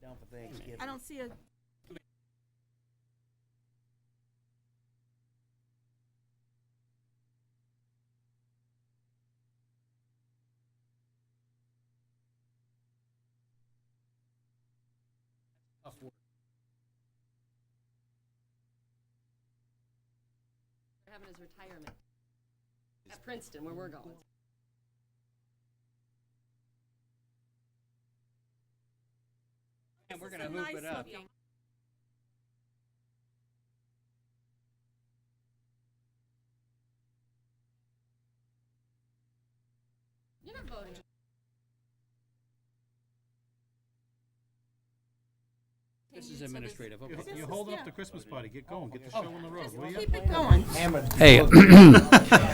Down for Thanksgiving. I don't see a. They're having his retirement at Princeton, where we're going. And we're gonna hoop it up. You're not voting. This is administrative, okay. You're holding up the Christmas party. Get going. Get the show on the road, will you? Keep it going. Hey,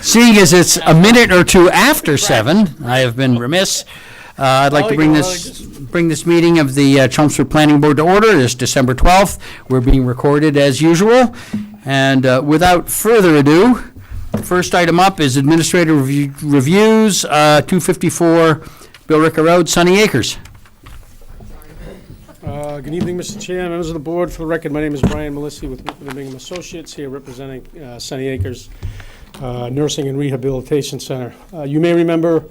seeing as it's a minute or two after 7, I have been remiss. I'd like to bring this meeting of the Chelmsford Planning Board to order. It's December 12th. We're being recorded as usual. And without further ado, first item up is administrative reviews, 254 Billrica Road, Sunny Acres. Good evening, Mr. Chair, members of the board. For the record, my name is Brian Melissi with Bingham Associates, here representing Sunny Acres Nursing and Rehabilitation Center. You may remember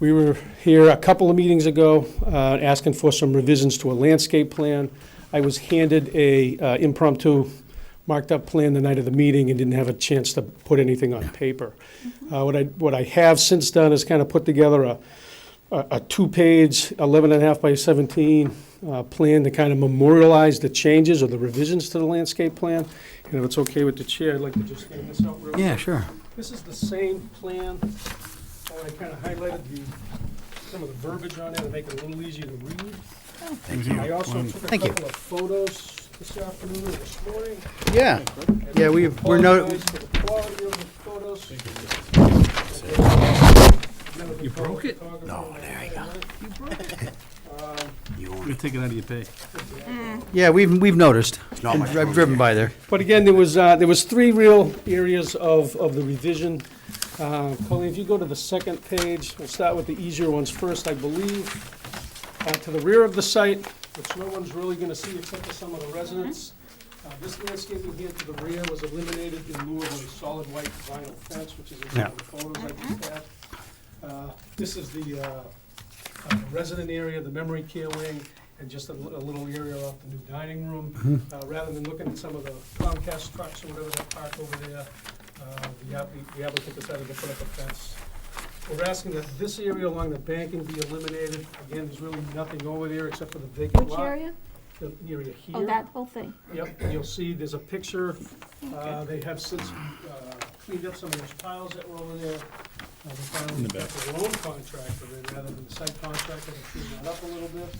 we were here a couple of meetings ago asking for some revisions to a landscape plan. I was handed a impromptu marked-up plan the night of the meeting and didn't have a chance to put anything on paper. What I have since done is kind of put together a two-page, 11.5 by 17 plan to kind of memorialize the changes or the revisions to the landscape plan. And if it's okay with the chair, I'd like to just hand this out real quick. Yeah, sure. This is the same plan. I kind of highlighted some of the verbiage on it to make it a little easier to read. Thank you. I also took a Thank you. couple of photos this afternoon or this morning. Yeah, yeah, we're Apologize for the quality of the photos. You broke it? No, there you go. You broke it. You're taking it out of your pay. yeah, we've noticed. I've driven by there. But again, there was three real areas of the revision. Colleen, if you go to the second page, we'll start with the easier ones first, I believe. To the rear of the site, which no one's really gonna see except for some of the residents. This landscaping here to the rear was eliminated in lieu of a solid white vinyl fence, which is in some of the photos I just had. This is the resident area, the memory care wing, and just a little area off the new dining room. Rather than looking at some of the Comcast trucks or whatever that park over there, the applicant decided to put up a fence. We're asking that this area along the banking be eliminated. Again, there's really nothing over there except for the vacant lot. Which area? The area here. Oh, that whole thing. Yep, and you'll see there's a picture. They have since cleaned up some of those piles that were over there. They finally got their own contractor in rather than the site contractor to clean that up a little bit.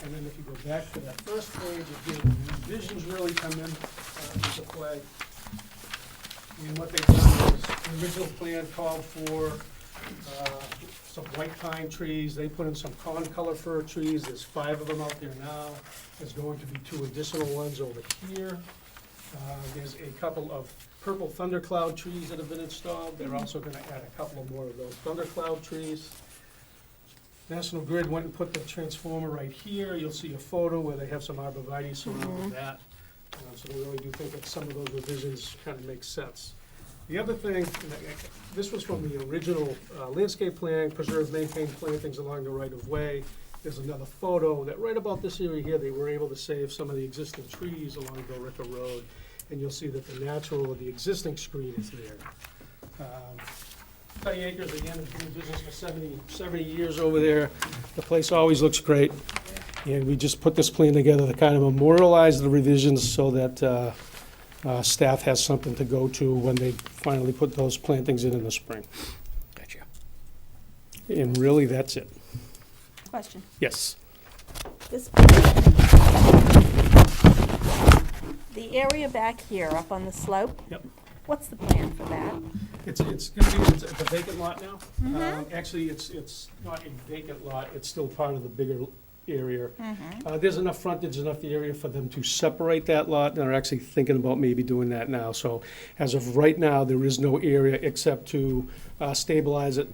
And then if you go back to that first page, again, revisions really come into play. And what they've done is, the original plan called for some white pine trees. They put in some color fir trees. There's 5 of them out there now. There's going to be 2 additional ones over here. There's a couple of purple thundercloud trees that have been installed. They're also gonna add a couple of more of those thundercloud trees. National Grid went and put the transformer right here. You'll see a photo where they have some arborvitae surrounding that. So we really do think that some of those revisions kind of make sense. The other thing, this was from the original landscape plan, preserve, maintain plantings along the right-of-way. There's another photo that right about this area here, they were able to save some of the existing trees along Billrica Road. And you'll see that the natural or the existing screen is there. Sunny Acres, again, has been in business for 70 years over there. The place always looks great. And we just put this plan together to kind of memorialize the revisions so that staff has something to go to when they finally put those plantings in the spring. Gotcha. And really, that's it. Question. Yes. This, the area back here up on the slope. Yep. What's the plan for that? It's a vacant lot now. Actually, it's not a vacant lot. It's still part of the bigger area. There's enough frontage, enough area for them to separate that lot, and they're actually thinking about maybe doing that now. So as of right now, there is no area except to stabilize it,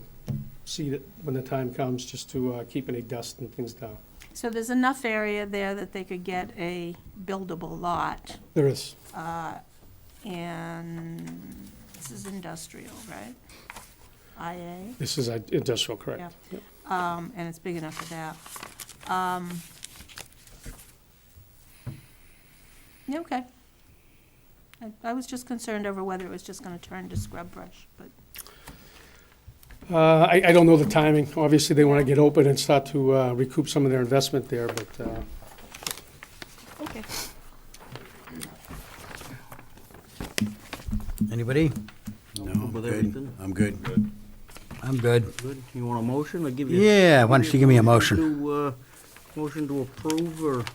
seed it when the time comes, just to keep any dust and things down. So there's enough area there that they could get a buildable lot, There is. and this is industrial, right? IA, This is industrial, correct? Yeah. Yep. and it's big enough for that. Yeah, okay. I was just concerned over whether it was just gonna turn to scrub brush, but, I don't know the timing. Obviously, they want to get open and start to recoup some of their investment there, but okay. Anybody? No, with everything? I'm good. I'm good. Good. You want a motion or give you? Yeah, why don't you give me a motion? Motion to approve, or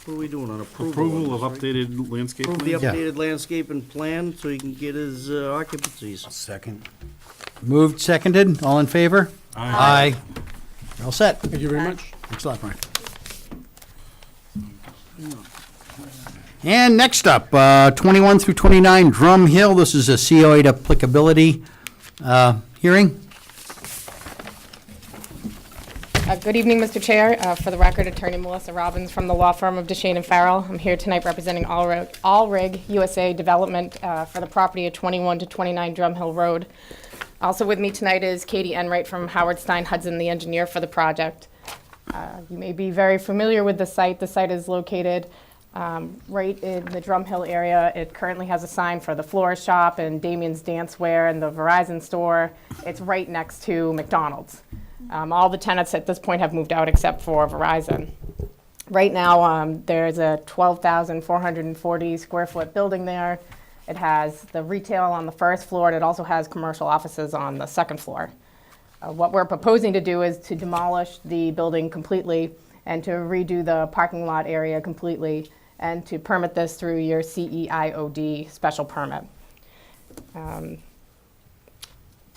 what are we doing on approval? Approval of this, right? updated landscape Approve the plan? Yeah. updated landscape and plan so he can get his occupancies. Second. Moved, seconded, all in favor? Aye. All set. thank you very much. Thanks a lot, Mark. And next up, 21 through 29 Drum Hill. This is a CO8 applicability hearing. Good evening, Mr. Chair. For the record, Attorney Melissa Robbins from the law firm of DeShane and Farrell. I'm here tonight representing Allrig USA Development for the property at 21 to 29 Drum Hill Road. Also with me tonight is Katie Enright from Howard Stein Hudson, the engineer for the project. You may be very familiar with the site. The site is located right in the Drum Hill area. It currently has a sign for the florist shop and Damien's Dancewear and the Verizon store. It's right next to McDonald's. All the tenants at this point have moved out except for Verizon. Right now, there's a 12,440 square foot building there. It has the retail on the first floor, and it also has commercial offices on the second floor. What we're proposing to do is to demolish the building completely and to redo the parking lot area completely and to permit this through your CEIOD special permit.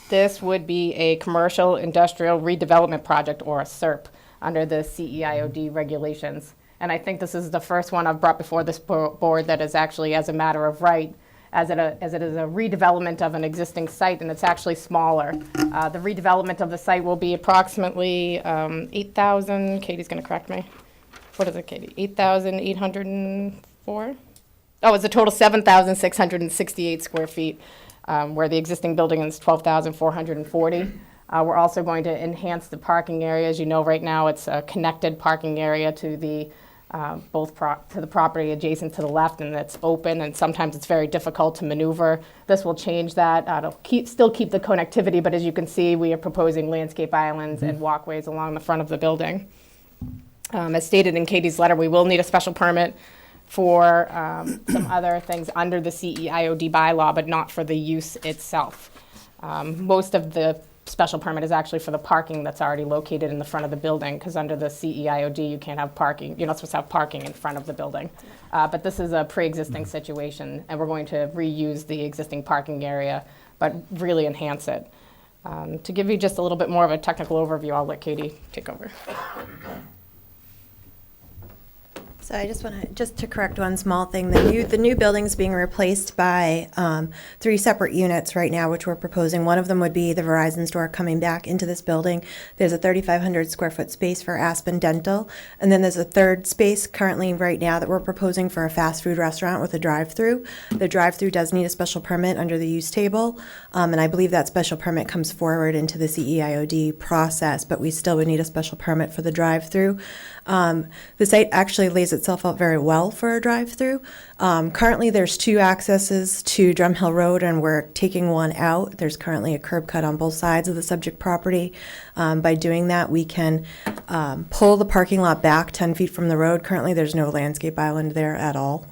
This would be a commercial industrial redevelopment project, or a SIRP, under the CEIOD regulations. And I think this is the first one I've brought before this board that is actually as a matter of right, as it is a redevelopment of an existing site, and it's actually smaller. The redevelopment of the site will be approximately 8,000, Katie's gonna correct me. What is it, Katie? 8,804? Oh, it's a total 7,668 square feet, where the existing building is 12,440. We're also going to enhance the parking area. As you know, right now, it's a connected parking area to the to the property adjacent to the left, and it's open, and sometimes it's very difficult to maneuver. This will change that. It'll still keep the connectivity, but as you can see, we are proposing landscape islands and walkways along the front of the building. As stated in Katie's letter, we will need a special permit for some other things under the CEIOD bylaw, but not for the use itself. Most of the special permit is actually for the parking that's already located in the front of the building, because under the CEIOD, you can't have parking, you're not supposed to have parking in front of the building. But this is a pre-existing situation, and we're going to reuse the existing parking area, but really enhance it. To give you just a little bit more of a technical overview, I'll let Katie take over. So I just want to correct one small thing. The new building's being replaced by 3 separate units right now, which we're proposing. One of them would be the Verizon store coming back into this building. There's a 3,500 square foot space for Aspen Dental, and then there's a third space currently right now that we're proposing for a fast food restaurant with a drive-through. The drive-through does need a special permit under the use table, and I believe that special permit comes forward into the CEIOD process, but we still would need a special permit for the drive-through. The site actually lays itself out very well for a drive-through. Currently, there's 2 accesses to Drum Hill Road, and we're taking one out. There's currently a curb cut on both sides of the subject property. By doing that, we can pull the parking lot back 10 feet from the road. Currently, there's no landscape island there at all.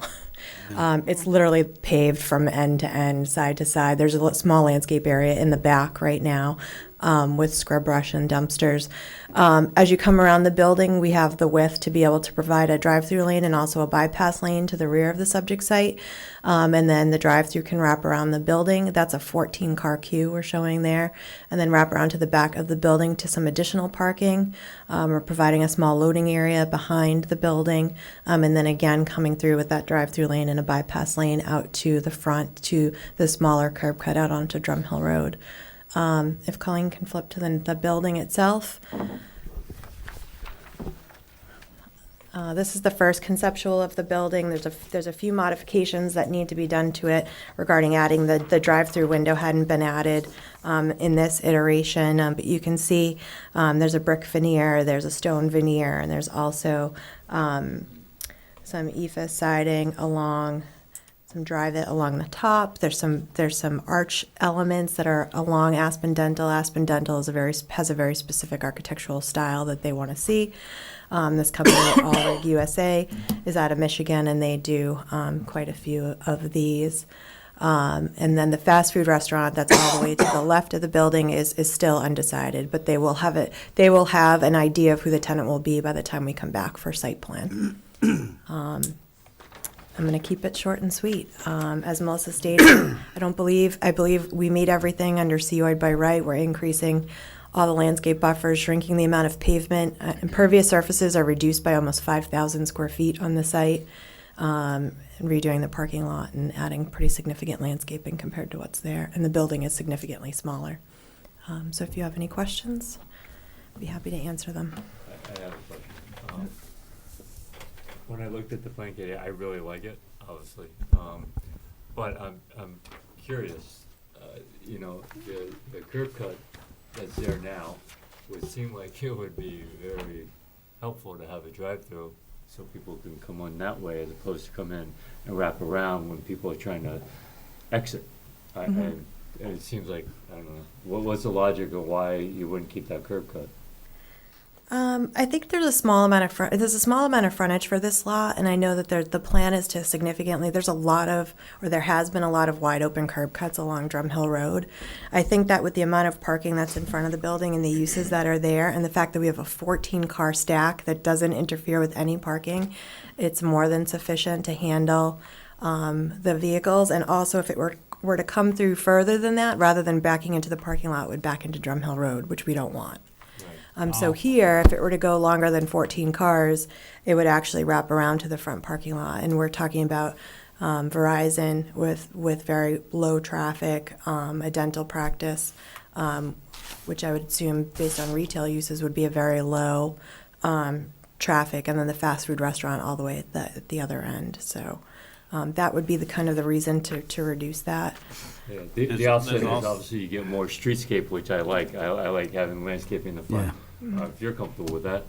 It's literally paved from end to end, side to side. There's a small landscape area in the back right now with scrub brush and dumpsters. As you come around the building, we have the width to be able to provide a drive-through lane and also a bypass lane to the rear of the subject site. And then the drive-through can wrap around the building. That's a 14-car queue we're showing there. And then wrap around to the back of the building to some additional parking. We're providing a small loading area behind the building. And then again, coming through with that drive-through lane and a bypass lane out to the front to the smaller curb cut out onto Drum Hill Road. If Colleen can flip to the building itself. This is the first conceptual of the building. There's a few modifications that need to be done to it regarding adding the drive-through window hadn't been added in this iteration, but you can see there's a brick veneer, there's a stone veneer, and there's also some EFS siding along, some drive-it along the top. There's some arch elements that are along Aspen Dental. Aspen Dental has a very specific architectural style that they want to see. This company, Allrig USA, is out of Michigan, and they do quite a few of these. And then the fast food restaurant that's all the way to the left of the building is still undecided, but they will have it. They will have an idea of who the tenant will be by the time we come back for site plan. I'm going to keep it short and sweet. As Melissa stated, I believe we meet everything under COID by right. We're increasing all the landscape buffers, shrinking the amount of pavement. Impervious surfaces are reduced by almost 5,000 square feet on the site, and redoing the parking lot and adding pretty significant landscaping compared to what's there. And the building is significantly smaller. So if you have any questions, I'd be happy to answer them. I have a question. When I looked at the plan, Katie, I really like it, obviously. But I'm curious, the curb cut that's there now would seem like it would be very helpful to have a drive-through so people can come on that way as opposed to come in and wrap around when people are trying to exit. And it seems like, I don't know, what's the logic of why you wouldn't keep that curb cut? I think there's a small amount of frontage for this lot, and I know that the plan is to significantly. There has been a lot of wide open curb cuts along Drum Hill Road. I think that with the amount of parking that's in front of the building and the uses that are there, and the fact that we have a 14-car stack that doesn't interfere with any parking, it's more than sufficient to handle the vehicles. And also, if it were to come through further than that, rather than backing into the parking lot, it would back into Drum Hill Road, which we don't want. So here, if it were to go longer than 14 cars, it would actually wrap around to the front parking lot. And we're talking about Verizon with very low traffic, a dental practice, which I would assume based on retail uses would be a very low traffic, and then the fast food restaurant all the way at the other end. So that would be the kind of the reason to reduce that. Yeah, the offset is obviously you get more streetscape, which I like. I like having landscaping in the front. If you're comfortable with that.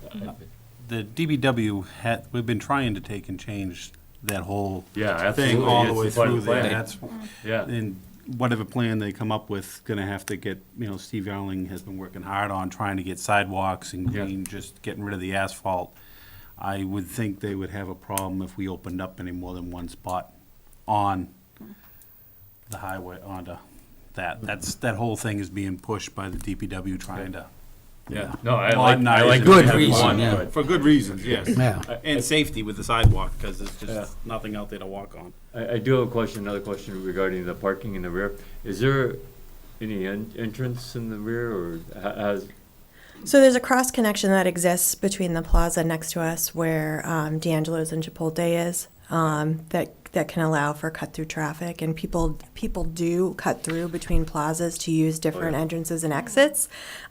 The DBW we've been trying to take and change that whole Yeah, thing absolutely. all the It's way a part of through the there. plan. That's, Yeah. and whatever plan they come up with, gonna have to get, Steve Yarling has been working hard on trying to get sidewalks and Yeah. green, just getting rid of the asphalt. I would think they would have a problem if we opened up any more than one spot on the highway onto that. That whole thing is being pushed by the DPW trying to. Yeah. No, I Modernize like it. Good having reason, one, yeah. but For good reasons, yes. Yeah. And safety with the sidewalk, because there's Yeah. just nothing out there to walk on. I do have another question regarding the parking in the rear. Is there any entrance in the rear, or has? So there's a cross connection that exists between the plaza next to us where D'Angelo's and Chipotle is, that can allow for cut-through traffic, and people do cut through between plazas to use different entrances and exits.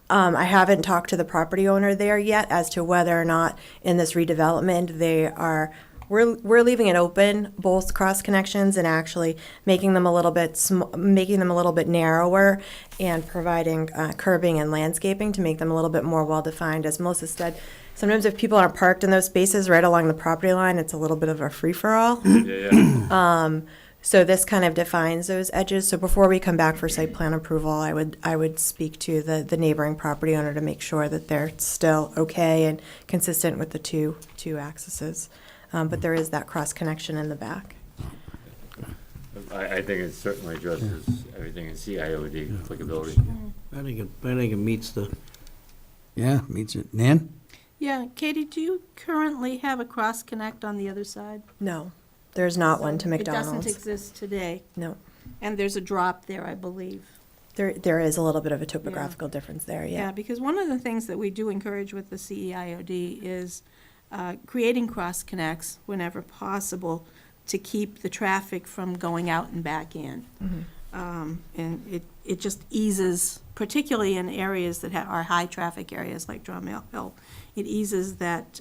I haven't talked to the property owner there yet as to whether or not in this redevelopment we're leaving it open, both cross connections, and actually making them a little bit narrower, and providing curbing and landscaping to make them a little bit more well defined. As Melissa said, sometimes if people aren't parked in those spaces right along the property line, it's a little bit of a free for all. Yeah. So this kind of defines those edges. So before we come back for site plan approval, I would speak to the neighboring property owner to make sure that they're still okay and consistent with the two accesses. But there is that cross connection in the back. I think it certainly addresses everything in CIOD applicability. I think it meets the, Yeah, meets it. Nan? Yeah, Katie, do you currently have a cross-connect on the other side? No, there's not one to It doesn't McDonald's. exist today, No, and there's a drop there, I believe. there is a little bit of a topographical difference there, Yeah, yeah. because one of the things that we do encourage with the CEIOD is creating cross-connects whenever possible to keep the traffic from going out and back in. And it just eases, particularly in areas that are high-traffic areas like Drum Hill, it eases that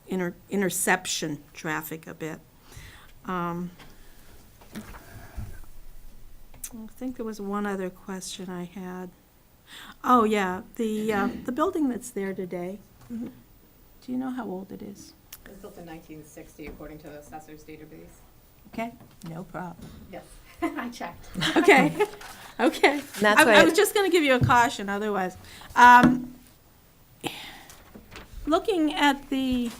interception traffic a bit. I think there was one other question I had. Oh, yeah, the building that's there today, do you know how old it is? It was built in 1960, according to the assessor's database. Okay, no problem. Yes, I checked. Okay, okay. That's I why- was just gonna give you a caution otherwise. Looking at the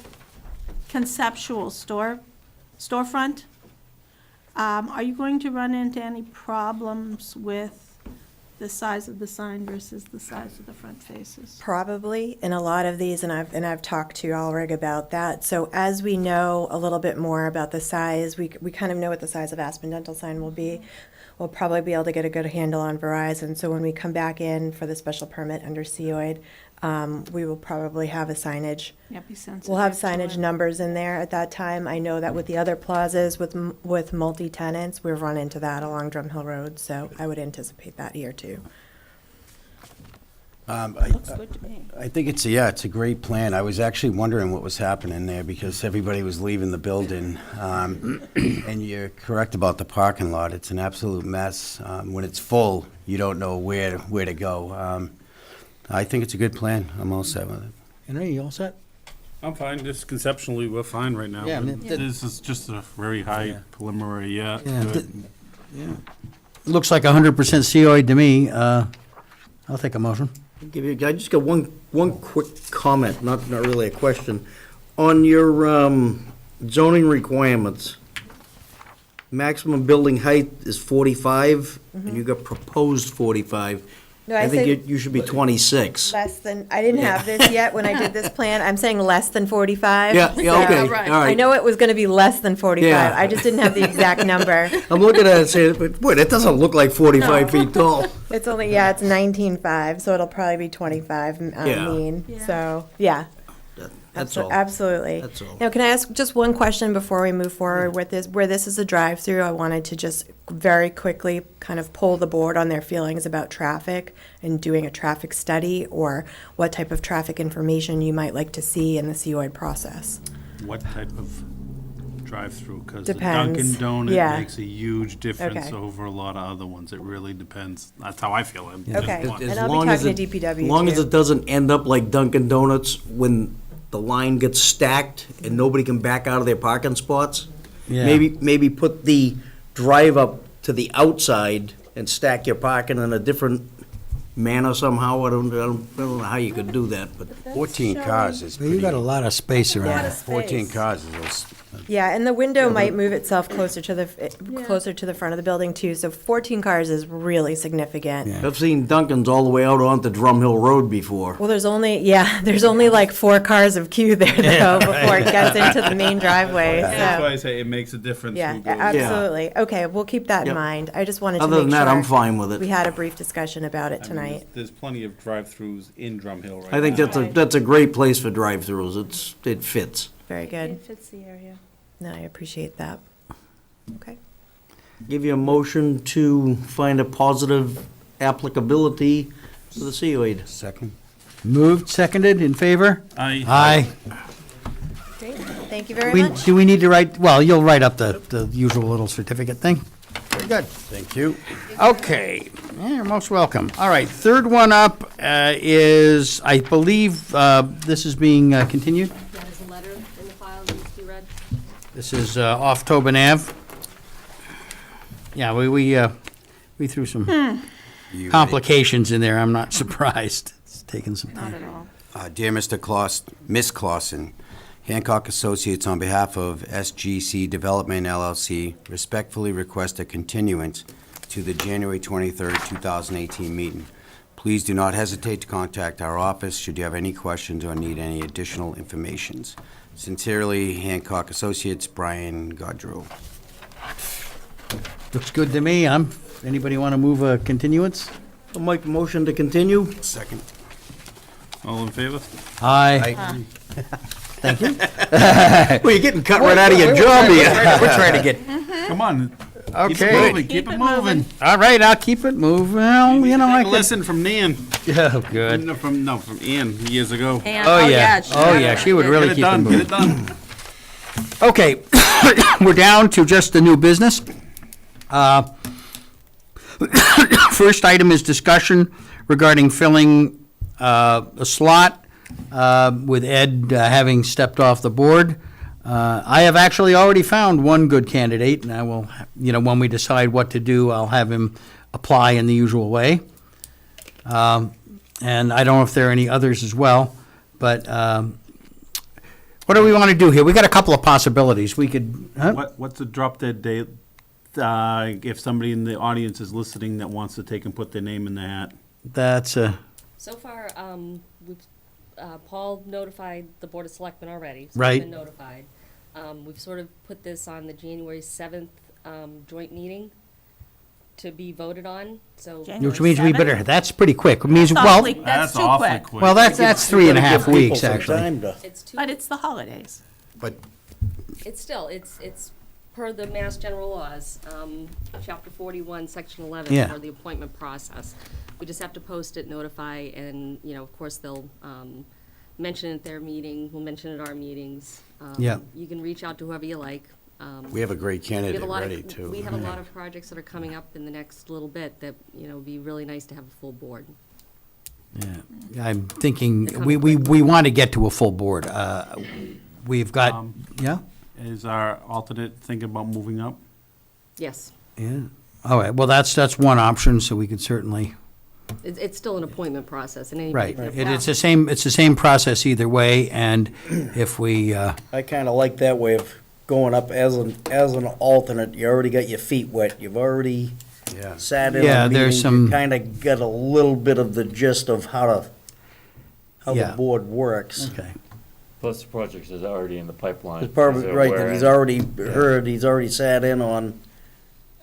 conceptual storefront, are you going to run into any problems with the size of the sign versus the size of the front faces? Probably in a lot of these, and I've talked to Ulrich about that. So as we know a little bit more about the size, we kind of know what the size of Aspen Dental sign will be. We'll probably be able to get a good handle on Verizon. So when we come back in for the special permit under COID, we will probably have a signage. Yeah, be sensitive. We'll have to signage it. numbers in there at that time. I know that with the other plazas with multi-tenants, we've run into that along Drum Hill Road. So I would anticipate that here too. Looks good to me. I think it's a great plan. I was actually wondering what was happening there because everybody was leaving the building. And you're correct about the parking lot. It's an absolute mess. When it's full, you don't know where to go. I think it's a good plan. I'm all set with it. Henry, you all set? I'm fine, just conceptually, we're fine right now. Yeah, I mean, But This is just a very high preliminary, Yeah, good. Looks like 100% COI to me. I'll take a motion. I just got one quick comment, not really a question. On your zoning requirements, maximum building height is 45, and you got proposed 45. No, I think said you should be 26. less than, I didn't have this yet when I did this plan. I'm saying less than 45. Yeah, So okay, all right. right. I know it was going to be less than 45. Yeah. I just didn't have the exact number. I'm looking at it saying, but wait, it doesn't look like 45 feet tall. It's only, yeah, it's 19.5, so it'll probably be 25 Yeah. mean. Yeah. So, yeah. That's all. Absolutely. That's all. Now, can I ask just one question before we move forward with this? Where this is a drive-through, I wanted to just very quickly kind of pull the board on their feelings about traffic and doing a traffic study, or what type of traffic information you might like to see in the COID process. What type of drive-through? Because the Depends. Dunkin' Donut Yeah. makes a huge difference Okay. over a lot of other ones. It really depends. That's how I feel. I'm just Okay. one. And I'll be talking to DPW As long as too. it doesn't end up like Dunkin' Donuts when the line gets stacked and nobody can back out of their parking spots. Yeah. Maybe put the drive up to the outside and stack your parking in a different manner somehow. I don't know how you could do that, but 14 cars is Well, you pretty. got a lot of space around. Yeah. there. 14 cars is. Yeah, and the window might move itself closer to the front of the building too, so 14 cars is really significant. Yeah. I've seen Dunkin's all the way out onto Drum Hill Road before. Well, there's only like 4 cars of queue there though, before it gets into the main driveway, That's why so. I say it makes a difference. Yeah, who goes. absolutely. Okay, we'll keep that in Yep. mind. I just wanted to Other make than that, I'm sure fine with we it. had a brief discussion about it I mean, tonight. there's plenty of drive-throughs in Drum Hill right I think now. that's a great place for drive-throughs. It fits. Very good. It fits the area. No, I appreciate that. Okay. Give you a motion to find a positive applicability for the COID. Second. Moved, seconded, in favor? Aye. Great. Thank you very much. Do we need to write, well, you'll write up the usual little certificate thing? Very good. Thank you. Okay, yeah, you're most welcome. All right, third one up is, I believe, this is being continued. That is a letter in the file that needs to be read. This is off Tobin Ave. Yeah, we threw some You ready? complications in there. I'm not surprised. It's taken some Not time. at all. Dear Mr. Claus, Miss Clausen, Hancock Associates, on behalf of SGC Development LLC, respectfully request a continuance to the January 23rd, 2018 meeting. Please do not hesitate to contact our office should you have any questions or need any additional information. Sincerely, Hancock Associates, Brian Gaudreau. Looks good to me. Anybody want to move a continuance? I'll make a motion to continue. Second. All in favor? Aye. Thank you. Well, you're getting cut right out of your job here. We're trying to get, Come on. Okay. Keep it moving, keep it moving. all right, I'll keep it moving. Well, you know, I Take a could. lesson from Nan. Oh, good. No, from Ann, years ago. And, Oh, yeah. Oh, yeah, she would really Get it keep it done, get moving. it done. Okay, we're down to just the new business. First item is discussion regarding filling a slot with Ed having stepped off the board. I have actually already found one good candidate, and I will, when we decide what to do, I'll have him apply in the usual way. And I don't know if there are any others as well, but what do we want to do here? We got a couple of possibilities. We could, What's the drop dead date, if somebody in the audience is listening that wants to take and put their name in the hat? that's So far, Paul notified the Board of Selectmen already. So Right. We've been notified. We've sort of put this on the January 7th joint meeting to be voted on, so. January which means we 7th? better, that's pretty quick. It means, That's well, awfully- That's too awfully quick. well, that's 3.5 Give people weeks, some actually. time to- It's too, But it's the holidays. But it's still, it's per the Mass General Laws, Chapter 41, Section 11, Yeah. for the appointment process. We just have to post it, notify, and, of course, they'll mention it at their meeting, we'll mention it at our meetings. Yeah. You can reach out to whoever you like. we have a great We candidate have a lot ready, of, too. we have a lot of projects that are coming up in the next little bit that, would be really nice to have a full board. Yeah. I'm thinking, we want to get to a full board. We've got, yeah? Is our alternate thinking about moving up? Yes, Yeah. All right, well, that's one option, so we could certainly, it's still an appointment process, and anybody right. can apply. It's the same process either way, and if we, I kind of like that way of going up as an alternate. You already got your feet wet. You've already Yeah. sat in Yeah, a there's meeting. some- You kind of got a little bit of the gist of how Yeah. the board works. okay. Plus the project is already in the pipeline. It's probably as they're right aware. that he's already heard, he's already sat in on.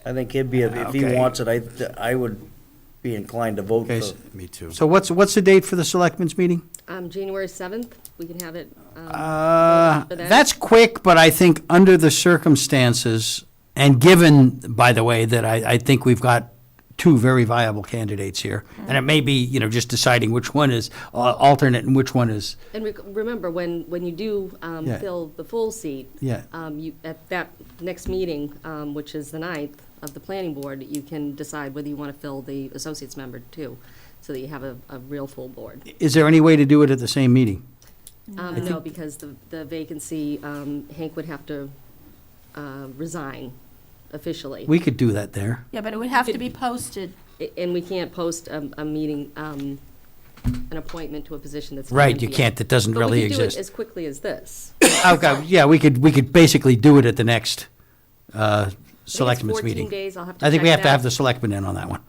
I think he'd be, if he Okay. wants it, I would be inclined to vote Okay, for. Me too. So what's the date for the selectmen's meeting? January 7th, we can have it. for that. That's quick, but I think under the circumstances, and given, by the way, that I think we've got two very viable candidates here, and it may be, just deciding which one is alternate and which one is, And remember, when you do Yeah. fill the full seat, yeah. you, at that next meeting, which is the 9th of the planning board, you can decide whether you want to fill the associates member too, so that you have a real full board. Is there any way to do it at the same meeting? No, because the vacancy, Hank would have to resign officially. We could do that there. Yeah, but it would have to be posted. And we can't post a meeting, an appointment to a position that's. Right, vacant you yet. can't, that doesn't But really we could do it exist. as quickly as this. Okay, yeah, we could basically do it at the next selectmen's 14 meeting. days, I'll have to I think we check have to have that. the selectmen in on that one.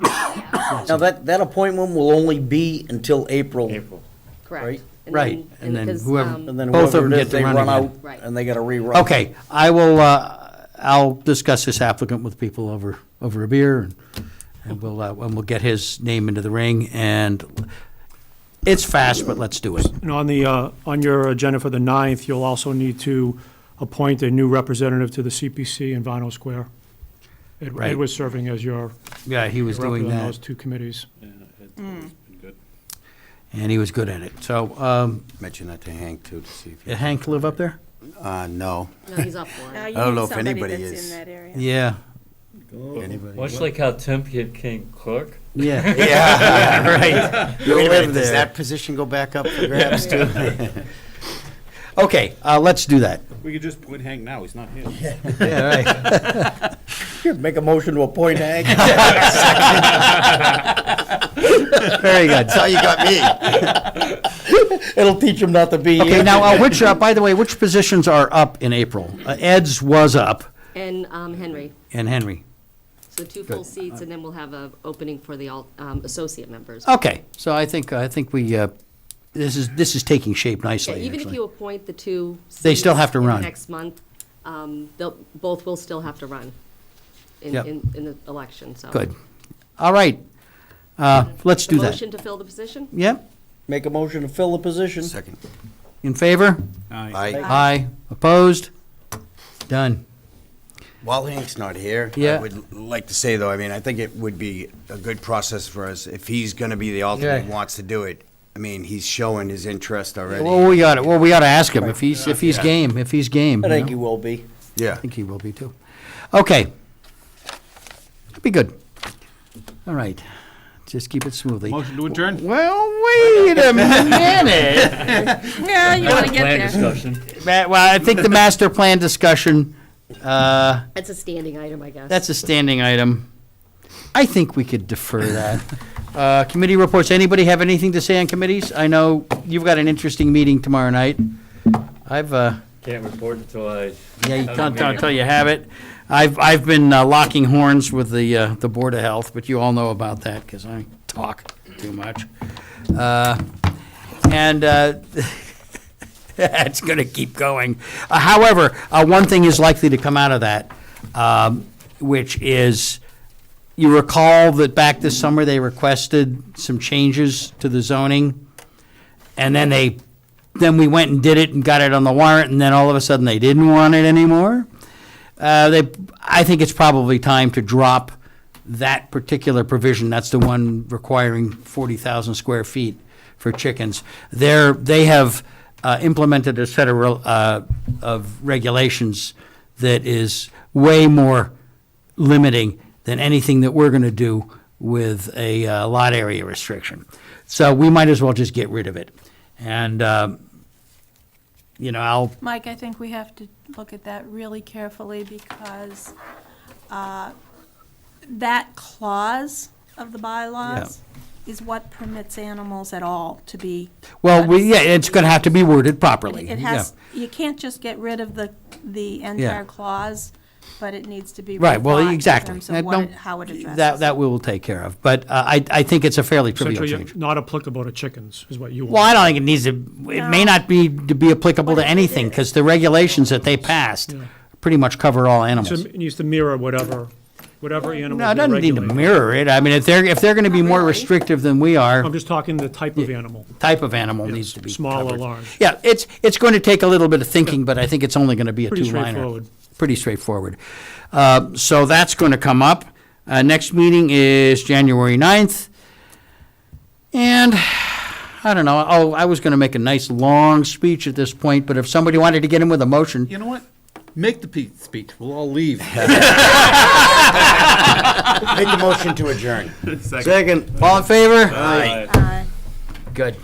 Now, that appointment will only be until April. April. Correct. Right. And Right, then- and then because, whoever- And then Both of whoever them it get is, to they run run again. out, Right. and they got to rerun. Okay, I will, I'll discuss this applicant with people over a beer, and we'll get his name into the ring, and it's fast, but let's do it. And on your agenda for the 9th, you'll also need to appoint a new representative to the CPC in Vinyl Square. Ed Right. was serving as your Yeah, he was doing representative on those that, two committees. Yeah, it's been good. and he was good at it. So, Mention that to Hank, too, to see if he... did Hank live up there? No. No, he's up for it. You don't need know if somebody anybody that's is. in that area. Yeah, Anybody? Much like how Tim became clerk. yeah. Yeah, Right. Wait a minute, does there. that position go back up for grabs, too? Okay, let's do that. We could just appoint Hank now, he's not here. Yeah, right. Make a motion to appoint Hank. Very good. That's how you got me. It'll teach them not to be Okay, here. now, by the way, which positions are up in April? Ed's was up, And Henry, and Henry. so 2 full seats, and then we'll have a opening for the associate members. Okay, so I think we, this is taking shape Yeah, nicely, even if actually. you appoint the 2 They still seats have to in the run. next month, both will still have to run in Yep. in the election, so. Good. All right, let's The do that. motion to fill the position? Yep, Make a motion to fill the position. Second. in favor? Aye. Aye. Opposed? Done. While Hank's not here, Yeah. I would like to say, though, I mean, I think it would be a good process for us, if he's gonna be the alternate, Yeah. wants to do it. I mean, he's showing his interest already. Well, we gotta ask him if he's game, if he's game. I think you you know? will be. Yeah. I think he will be too. Okay. That'd be good. All right. Just keep it smoothly. Motion to adjourn? Well, wait a minute. Yeah, you want to get Plan there. discussion. Well, I think the master plan discussion, That's a standing item, I guess. that's a standing item. I think we could defer that. Committee reports, anybody have anything to say on committees? I know you've got an interesting meeting tomorrow night. I've, Can't report until I. yeah, you have can't the meeting. until you have it. I've been locking horns with the Board of Health, but you all know about that because I talk too much. And it's going to keep going. However, one thing is likely to come out of that, which is, you recall that back this summer, they requested some changes to the zoning, and then we went and did it and got it on the warrant, and then all of a sudden, they didn't want it anymore. I think it's probably time to drop that particular provision. That's the one requiring 40,000 square feet for chickens. They have implemented a set of regulations that is way more limiting than anything that we're going to do with a lot area restriction. So we might as well just get rid of it. And, Mike, I think we have to look at that really carefully because that clause of the bylaws is what permits animals at all to be. it's going to have to be worded properly. It has, you can't just get rid of the Yeah. entire clause, but it needs to be Right, well, rethought exactly. in terms of That what don't- how it addresses. That we will take care of. But I think it's a fairly trivial Essentially, change. not applicable to chickens is what you want. Well, I don't think it needs to, it may not be to be applicable to anything, because the regulations that they passed Yeah. pretty much cover all So animals. it needs to mirror whatever animal No, it they're doesn't need to regulating. mirror it. I mean, if they're going to be more really. restrictive than we are, I'm just talking the type of animal. type of animal Yeah, needs to be small or covered. large. Yeah, it's going to take a little bit of thinking, but I think it's only going to be a Pretty two-liner. straightforward. Pretty straightforward. So that's going to come up. Next meeting is January 9th. And, I don't know, I was going to make a nice, long speech at this point, but if somebody wanted to get in with a motion, You know what? Make the speech. We'll all leave. Make the motion to adjourn. Second. all in favor? Aye. Uh, Good.